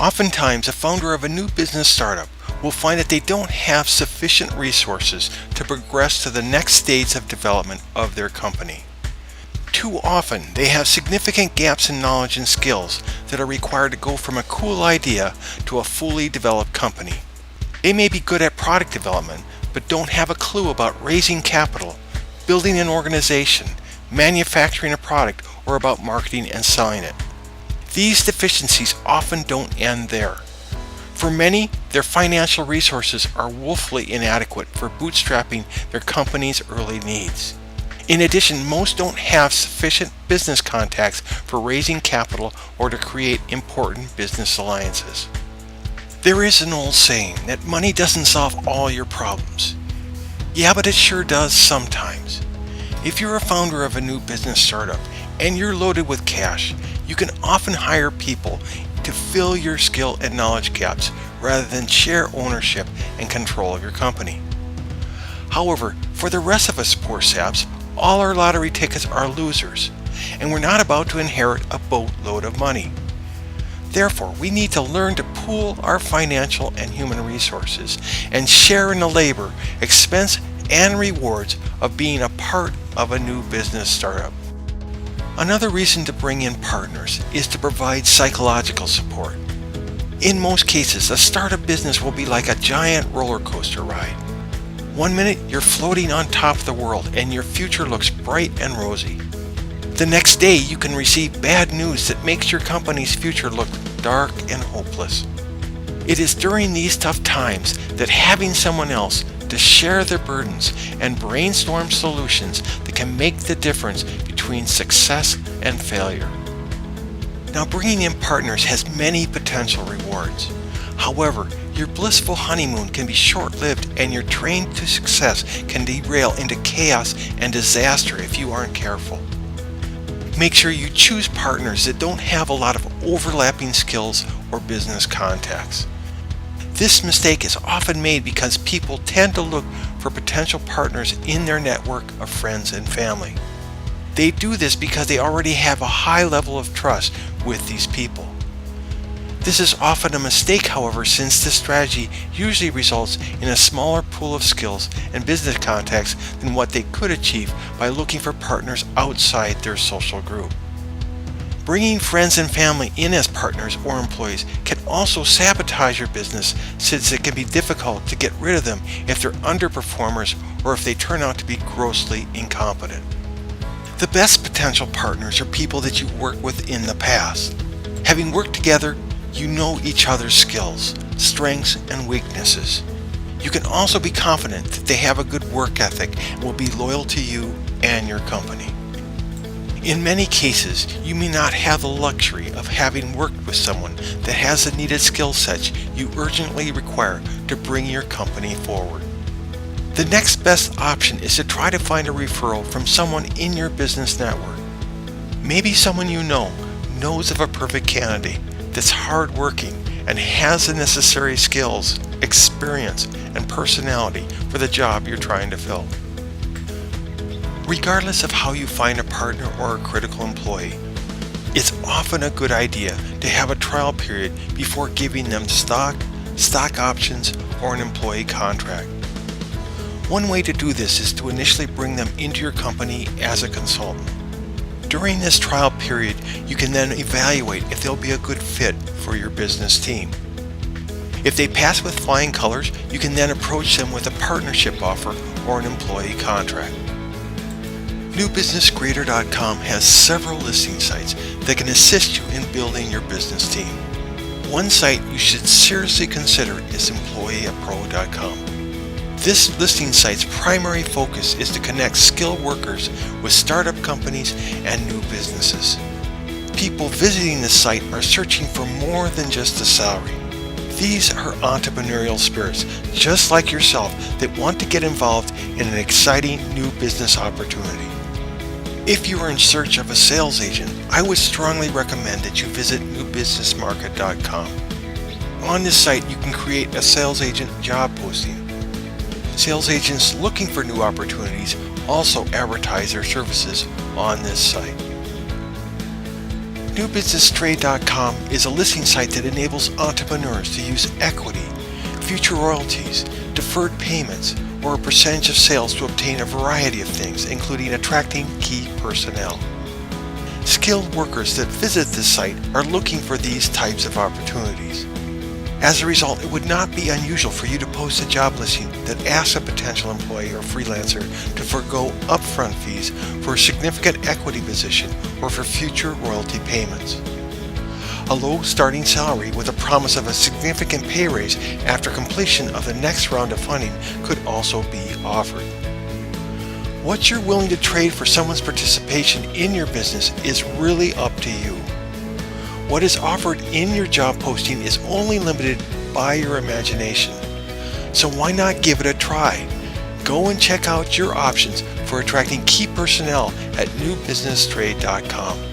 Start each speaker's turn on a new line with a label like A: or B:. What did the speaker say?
A: Oftentimes, a founder of a new business startup will find that they don't have sufficient resources to progress to the next stage of development of their company. Too often, they have significant gaps in knowledge and skills that are required to go from a cool idea to a fully developed company. They may be good at product development, but don't have a clue about raising capital, building an organization, manufacturing a product, or about marketing and selling it. These deficiencies often don't end there. For many, their financial resources are woefully inadequate for bootstrapping their company's early needs. In addition, most don't have sufficient business contacts for raising capital or to create important business alliances. There is an old saying that money doesn't solve all your problems. Yeah, but it sure does sometimes. If you're a founder of a new business startup and you're loaded with cash, you can often hire people to fill your skill and knowledge gaps rather than share ownership and control of your company. However, for the rest of us poor saps, all our lottery tickets are losers, and we're not about to inherit a boatload of money. Therefore, we need to learn to pool our financial and human resources and share in the labor, expense, and rewards of being a part of a new business startup. Another reason to bring in partners is to provide psychological support. In most cases, a startup business will be like a giant roller coaster ride. One minute you're floating on top of the world and your future looks bright and rosy. The next day you can receive bad news that makes your company's future look dark and hopeless. It is during these tough times that having someone else to share their burdens and brainstorm solutions that can make the difference between success and failure. Now, bringing in partners has many potential rewards. However, your blissful honeymoon can be short-lived and your train to success can derail into chaos and disaster if you aren't careful. Make sure you choose partners that don't have a lot of overlapping skills or business contacts. This mistake is often made because people tend to look for potential partners in their network of friends and family. They do this because they already have a high level of trust with these people. This is often a mistake, however, since this strategy usually results in a smaller pool of skills and business contacts than what they could achieve by looking for partners outside their social group. Bringing friends and family in as partners or employees can also sabotage your business, since it can be difficult to get rid of them if they're underperformers or if they turn out to be grossly incompetent. The best potential partners are people that you worked with in the past. Having worked together, you know each other's skills, strengths, and weaknesses. You can also be confident that they have a good work ethic and will be loyal to you and your company. In many cases, you may not have the luxury of having worked with someone that has the needed skill sets you urgently require to bring your company forward. The next best option is to try to find a referral from someone in your business network. Maybe someone you know knows of a perfect candidate that's hardworking and has the necessary skills, experience, and personality for the job you're trying to fill. Regardless of how you find a partner or a critical employee, it's often a good idea to have a trial period before giving them stock options, or an employee contract. One way to do this is to initially bring them into your company as a consultant. During this trial period, you can then evaluate if they'll be a good fit for your business team. If they pass with flying colors, you can then approach them with a partnership offer or an employee contract. NewBusinessCreator.com has several listing sites that can assist you in building your business team. One site you should seriously consider is EmployeeAPro.com. This listing site's primary focus is to connect skilled workers with startup companies and new businesses. People visiting this site are searching for more than just a salary. These are entrepreneurial spirits, just like yourself, that want to get involved in an exciting new business opportunity. If you are in search of a sales agent, I would strongly recommend that you visit NewBusinessMarket.com. On this site, you can create a sales agent job posting. Sales agents looking for new opportunities also advertise their services on this site. NewBusinessCreator.com is a listing site that enables entrepreneurs to use equity, future royalties, deferred payments, or a percentage of sales to obtain a variety of things, including attracting key personnel. Skilled workers that visit this site are looking for these types of opportunities. As a result, it would not be unusual for you to post a job listing that asks a potential employee or freelancer to forego upfront fees for a significant equity position or for future royalty payments. A low starting salary with a promise of a significant pay raise after completion of the next round of funding could also be offered. What you're willing to trade for someone's participation in your business is really up to you. What is offered in your job posting is only limited by your imagination. So why not give it a try? Go and check out your options for attracting key personnel at NewBusinessCreator.com.